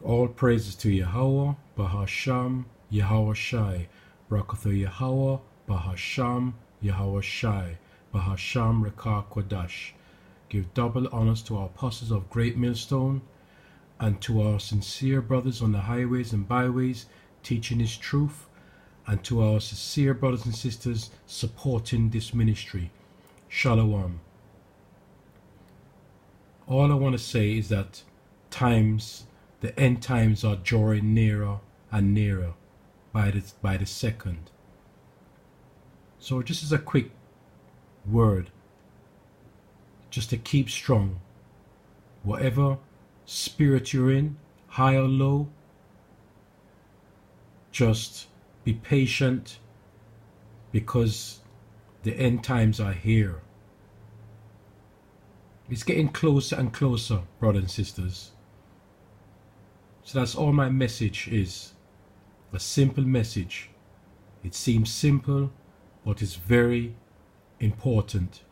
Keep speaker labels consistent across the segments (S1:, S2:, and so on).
S1: All praises to Yahweh, Bahasham, Yahweh Shai, Barakatha Yahweh, Bahasham, Yahweh Shai, Bahasham Rekah Kodash. Give double honors to our apostles of Great Millstone and to our sincere brothers on the highways and byways teaching His truth, and to our sincere brothers and sisters supporting this ministry. Shalom. All I want to say is that the end times are drawing nearer and nearer by the second. So just as a quick word, just to keep strong, whatever spirit you're in, high or low, just be patient, because the end times are here. It's getting closer and closer, brothers and sisters. So that's all my message is. A simple message. It seems simple, but it's very important.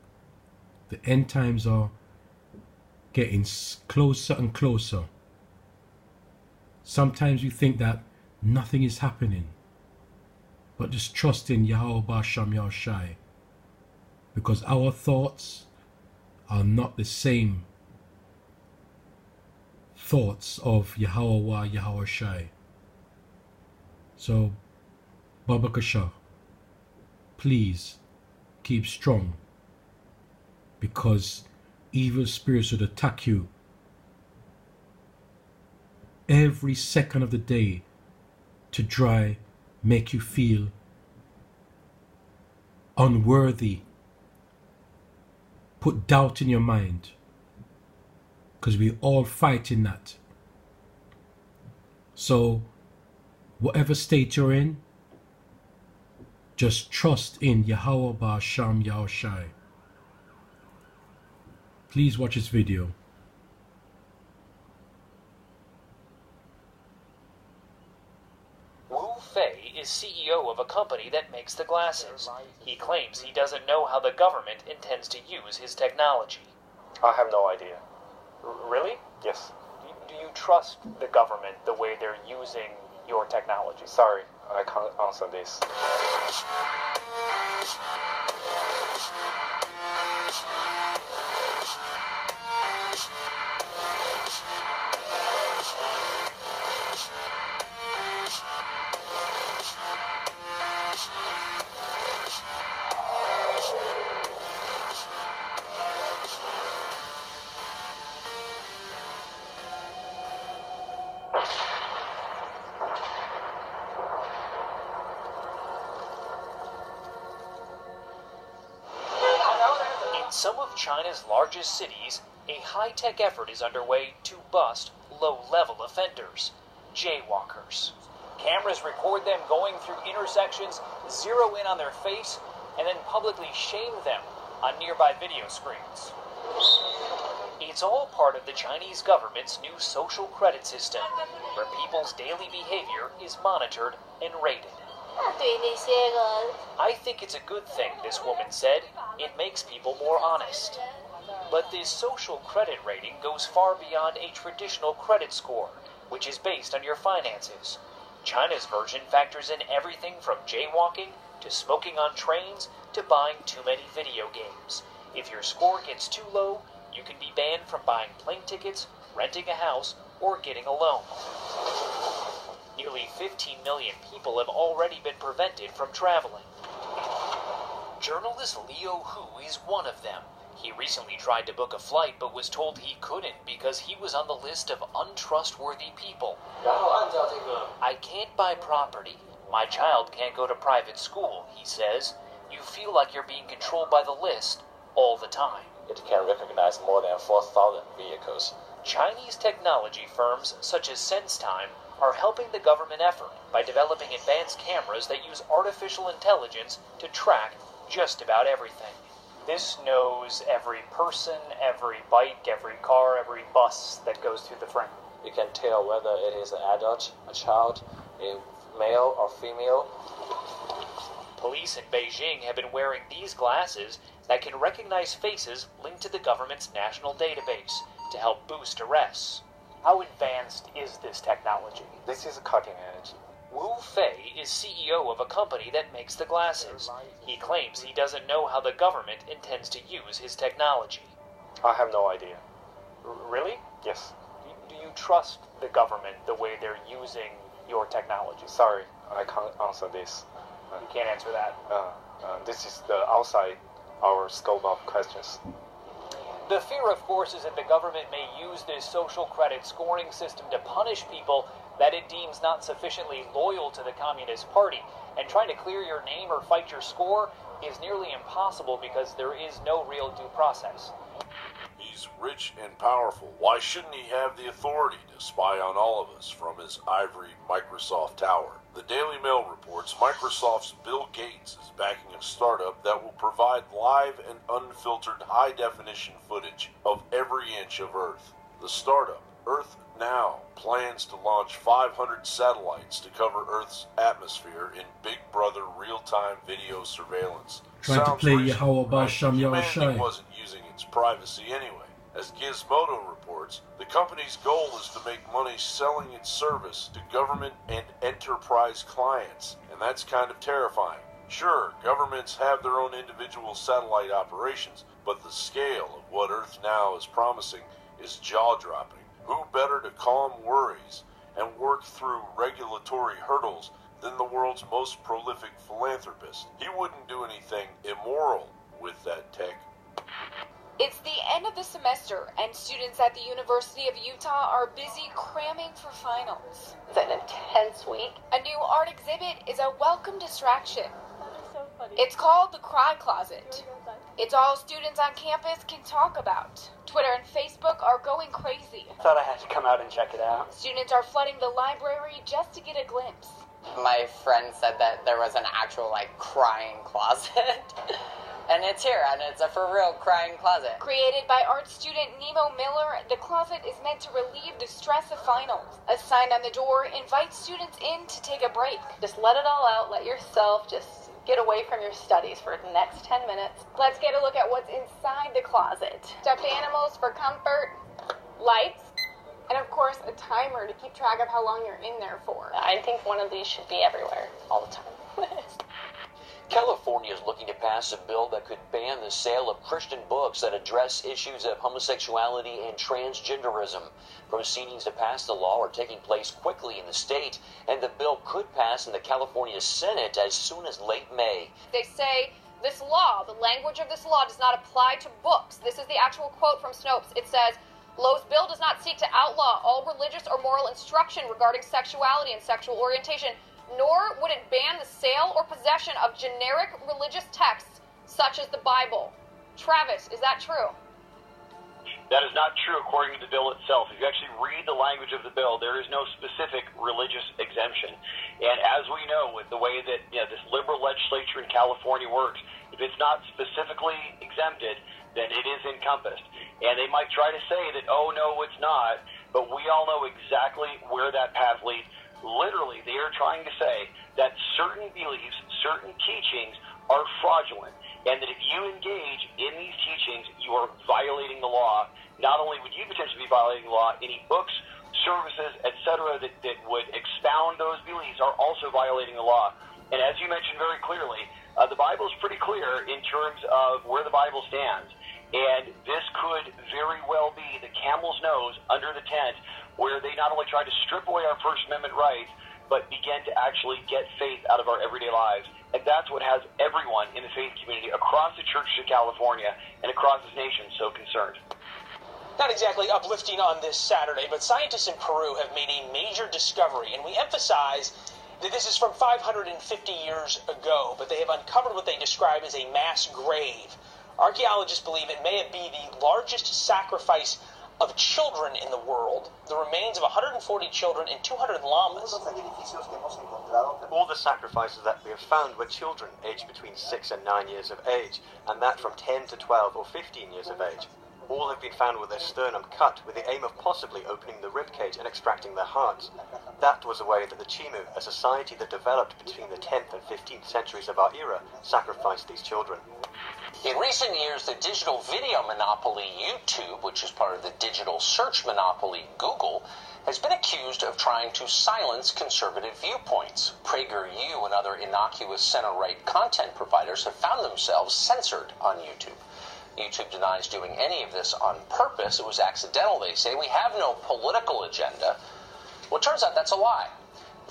S1: The end times are getting closer and closer. Sometimes you think that nothing is happening, but just trust in Yahweh Basham Yahushai, because our thoughts are not the same thoughts of Yahweh Yahweh Shai. So, Babakasha, please keep strong, because evil spirits would attack you every second of the day to make you feel unworthy, put doubt in your mind, because we all fight in that. So whatever state you're in, just trust in Yahweh Ba'asham Yahushai. Please watch this video.
S2: Is CEO of a company that makes the glasses. He claims he doesn't know how the government intends to use his technology.
S3: I have no idea.
S2: Really?
S3: Yes.
S2: Do you trust the government the way they're using your technology?
S3: Sorry, I can't answer this.
S2: In some of China's largest cities, a high-tech effort is underway to bust low-level offenders, jaywalkers. Cameras record them going through intersections, zero in on their face, and then publicly shame them on nearby video screens. It's all part of the Chinese government's new social credit system, where people's daily behavior is monitored and rated. I think it's a good thing, this woman said. It makes people more honest. But this social credit rating goes far beyond a traditional credit score, which is based on your finances. China's version factors in everything from jaywalking to smoking on trains to buying too many video games. If your score gets too low, you can be banned from buying plane tickets, renting a house, or getting a loan. Nearly 15 million people have already been prevented from traveling. Journalist Leo Hu is one of them. He recently tried to book a flight but was told he couldn't because he was on the list of untrustworthy people. I can't buy property. My child can't go to private school, he says. You feel like you're being controlled by the list all the time.
S3: It can recognize more than 4,000 vehicles.
S2: Chinese technology firms such as SenseTime are helping the government effort by developing advanced cameras that use artificial intelligence to track just about everything. This knows every person, every bike, every car, every bus that goes through the frame.
S3: You can tell whether it is an adult, a child, a male or female.
S2: Police in Beijing have been wearing these glasses that can recognize faces linked to the government's national database to help boost arrests. How advanced is this technology?
S3: This is cutting edge.
S2: Wu Fei is CEO of a company that makes the glasses. He claims he doesn't know how the government intends to use his technology.
S3: I have no idea.
S2: Really?
S3: Yes.
S2: Do you trust the government the way they're using your technology?
S3: Sorry, I can't answer this.
S2: You can't answer that.
S3: This is the outside our scope of questions.
S2: The fear, of course, is that the government may use this social credit scoring system to punish people that it deems not sufficiently loyal to the Communist Party. And trying to clear your name or fight your score is nearly impossible because there is no real due process.
S4: He's rich and powerful. Why shouldn't he have the authority to spy on all of us from his ivory Microsoft tower? The Daily Mail reports Microsoft's Bill Gates is backing a startup that will provide live and unfiltered high-definition footage of every inch of Earth. The startup, Earth Now, plans to launch 500 satellites to cover Earth's atmosphere in Big Brother real-time video surveillance.
S1: Trying to play Yahweh Basham
S4: Humanity
S1: Yahushai.
S4: wasn't using its privacy anyway. As Gizmodo reports, the company's goal is to make money selling its service to government and enterprise clients, and that's kind of terrifying. Sure, governments have their own individual satellite operations, but the scale of what Earth Now is promising is jaw-dropping. Who better to calm worries and work through regulatory hurdles than the world's most prolific philanthropist? He wouldn't do anything immoral with that tech.
S5: It's the end of the semester, and students at the University of Utah are busy cramming for finals.
S6: It's an intense week.
S5: A new art exhibit is a welcome distraction.
S6: That is so funny.
S5: It's called the Cry Closet. It's all students on campus can talk about. Twitter and Facebook are going crazy.
S2: I thought I had to come out and check it out.
S5: Students are flooding the library just to get a glimpse.
S7: My friend said that there was an actual, crying closet. And it's here, and it's a for real crying closet.
S5: Created by art student Nemo Miller, the closet is meant to relieve the stress of finals. A sign on the door invites students in to take a break.
S6: Just let it all out. Let yourself just get away from your studies for the next 10 minutes.
S5: Let's get a look at what's inside the closet. Stuffed animals for comfort, lights, and of course a timer to keep track of how long you're in there for.
S6: I think one of these should be everywhere, all the time.
S8: California is looking to pass a bill that could ban the sale of Christian books that address issues of homosexuality and transgenderism. Proceedings to pass the law are taking place quickly in the state, and the bill could pass in the California Senate as soon as late May.
S5: They say this law, the language of this law, does not apply to books. This is the actual quote from Snopes. It says, Lowe's bill does not seek to outlaw all religious or moral instruction regarding sexuality and sexual orientation, nor would it ban the sale or possession of generic religious texts such as the Bible. Travis, is that true?
S9: That is not true according to the bill itself. If you actually read the language of the bill, there is no specific religious exemption. And as we know, with the way that this liberal legislature in California works, if it's not specifically exempted, then it is encompassed. And they might try to say that, oh, no, it's not, but we all know exactly where that path leads. Literally, they are trying to say that certain beliefs, certain teachings are fraudulent, and that if you engage in these teachings, you are violating the law. Not only would you potentially be violating the law, any books, services, etc. that would expound those beliefs are also violating the law. And as you mentioned very clearly, the Bible is pretty clear in terms of where the Bible stands. And this could very well be the camel's nose under the tent, where they not only try to strip away our First Amendment rights, but begin to actually get faith out of our everyday lives. And that's what has everyone in the faith community across the churches of California and across this nation so concerned.
S10: Not exactly uplifting on this Saturday, but scientists in Peru have made a major discovery, and we emphasize that this is from 550 years ago, but they have uncovered what they describe as a mass grave. Archaeologists believe it may be the largest sacrifice of children in the world, the remains of 140 children and 200 llamas.
S11: All the sacrifices that we have found were children aged between 6 and 9 years of age, and that from 10 to 12 or 15 years of age. All have been found with their sternum cut with the aim of possibly opening the ribcage and extracting their hearts. That was the way that the Chimu, a society that developed between the 10th and 15th centuries of our era, sacrificed these children.
S8: In recent years, the digital video monopoly YouTube, which is part of the digital search monopoly Google, has been accused of trying to silence conservative viewpoints. PragerU and other innocuous center-right content providers have found themselves censored on YouTube. YouTube denies doing any of this on purpose. It was accidental, they say. We have no political agenda. Well, it turns out that's a lie.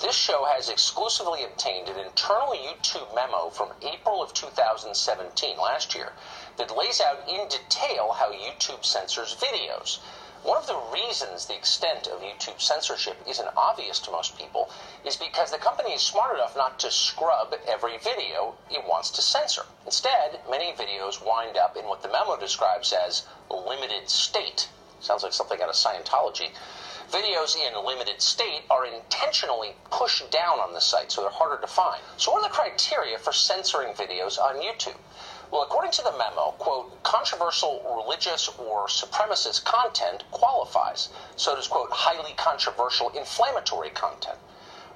S8: This show has exclusively obtained an internal YouTube memo from April of 2017, last year, that lays out in detail how YouTube censors videos. One of the reasons the extent of YouTube censorship isn't obvious to most people is because the company is smart enough not to scrub every video it wants to censor. Instead, many videos wind up in what the memo describes as limited state. Sounds like something out of Scientology. Videos in limited state are intentionally pushed down on the site, so they're harder to find. So what are the criteria for censoring videos on YouTube? Well, according to the memo, quote, controversial religious or supremacist content qualifies. So does, quote, highly controversial inflammatory content.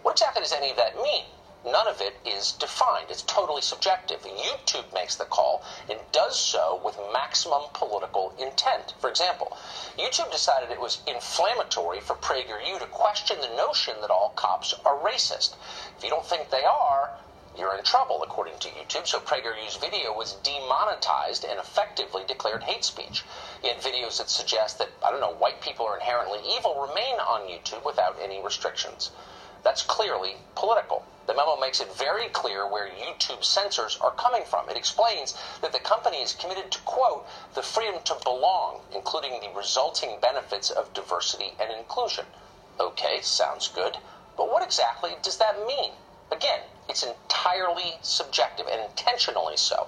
S8: What exactly does any of that mean? None of it is defined. It's totally subjective. YouTube makes the call and does so with maximum political intent. For example, YouTube decided it was inflammatory for PragerU to question the notion that all cops are racist. If you don't think they are, you're in trouble, according to YouTube. So PragerU's video was demonetized and effectively declared hate speech. Yet videos that suggest that, white people are inherently evil remain on YouTube without any restrictions. That's clearly political. The memo makes it very clear where YouTube censors are coming from. It explains that the company is committed to, quote, the freedom to belong, including the resulting benefits of diversity and inclusion. Okay, sounds good. But what exactly does that mean? Again, it's entirely subjective and intentionally so.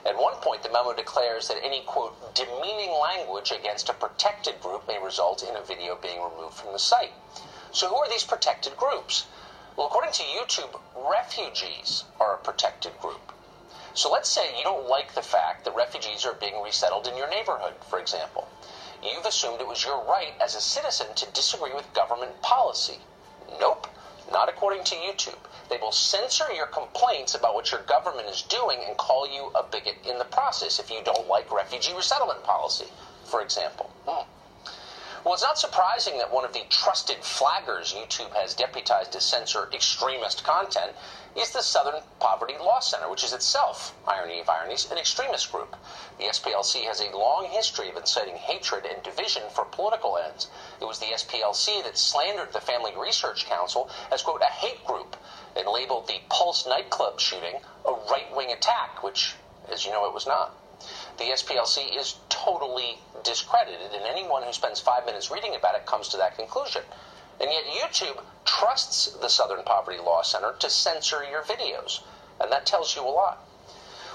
S8: At one point, the memo declares that any, quote, demeaning language against a protected group may result in a video being removed from the site. So who are these protected groups? Well, according to YouTube, refugees are a protected group. So let's say you don't like the fact that refugees are being resettled in your neighborhood, for example. You've assumed it was your right as a citizen to disagree with government policy. Nope, not according to YouTube. They will censor your complaints about what your government is doing and call you a bigot in the process if you don't like refugee resettlement policy, for example. Well, it's not surprising that one of the trusted flaggers YouTube has deputized to censor extremist content is the Southern Poverty Law Center, which is itself, irony of ironies, an extremist group. The SPLC has a long history of inciting hatred and division for political ends. It was the SPLC that slandered the Family Research Council as, quote, a hate group, and labeled the Pulse nightclub shooting a right-wing attack, which, as you know, it was not. The SPLC is totally discredited, and anyone who spends 5 minutes reading about it comes to that conclusion. And yet YouTube trusts the Southern Poverty Law Center to censor your videos, and that tells you a lot.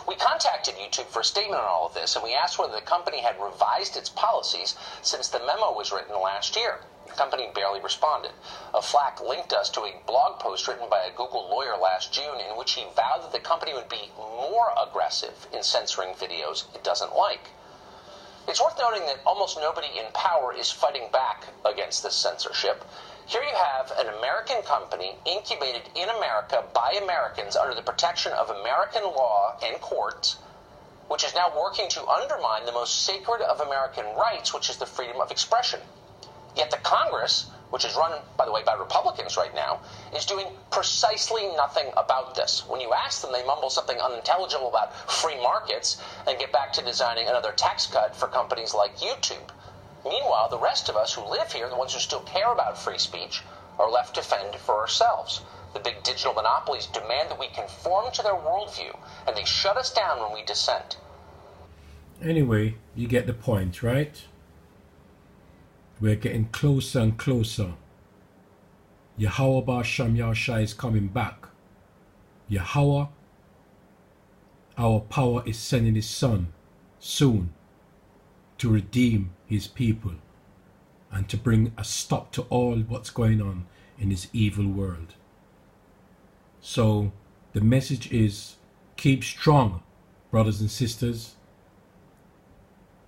S8: We contacted YouTube for a statement on all of this, and we asked whether the company had revised its policies since the memo was written last year. The company barely responded. A Flack linked us to a blog post written by a Google lawyer last June in which he vowed that the company would be more aggressive in censoring videos it doesn't like. It's worth noting that almost nobody in power is fighting back against this censorship. Here you have an American company incubated in America by Americans under the protection of American law and courts, which is now working to undermine the most sacred of American rights, which is the freedom of expression. Yet the Congress, which is run, by the way, by Republicans right now, is doing precisely nothing about this. When you ask them, they mumble something unintelligible about free markets and get back to designing another tax cut for companies like YouTube. Meanwhile, the rest of us who live here, the ones who still care about free speech, are left to fend for ourselves. The big digital monopolies demand that we conform to their worldview, and they shut us down when we dissent.
S1: Anyway, you get the point, right? We're getting closer and closer. Yahweh Ba'Sham Yahushai is coming back. Yahweh, our power, is sending his son soon to redeem his people and to bring a stop to all what's going on in this evil world. So the message is, keep strong, brothers and sisters,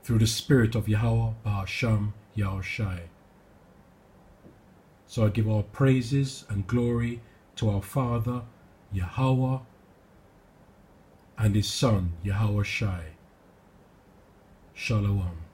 S1: through the spirit of Yahweh Ba'Sham Yahushai. So I give all praises and glory to our Father, Yahweh, and his Son, Yahushai. Shalom.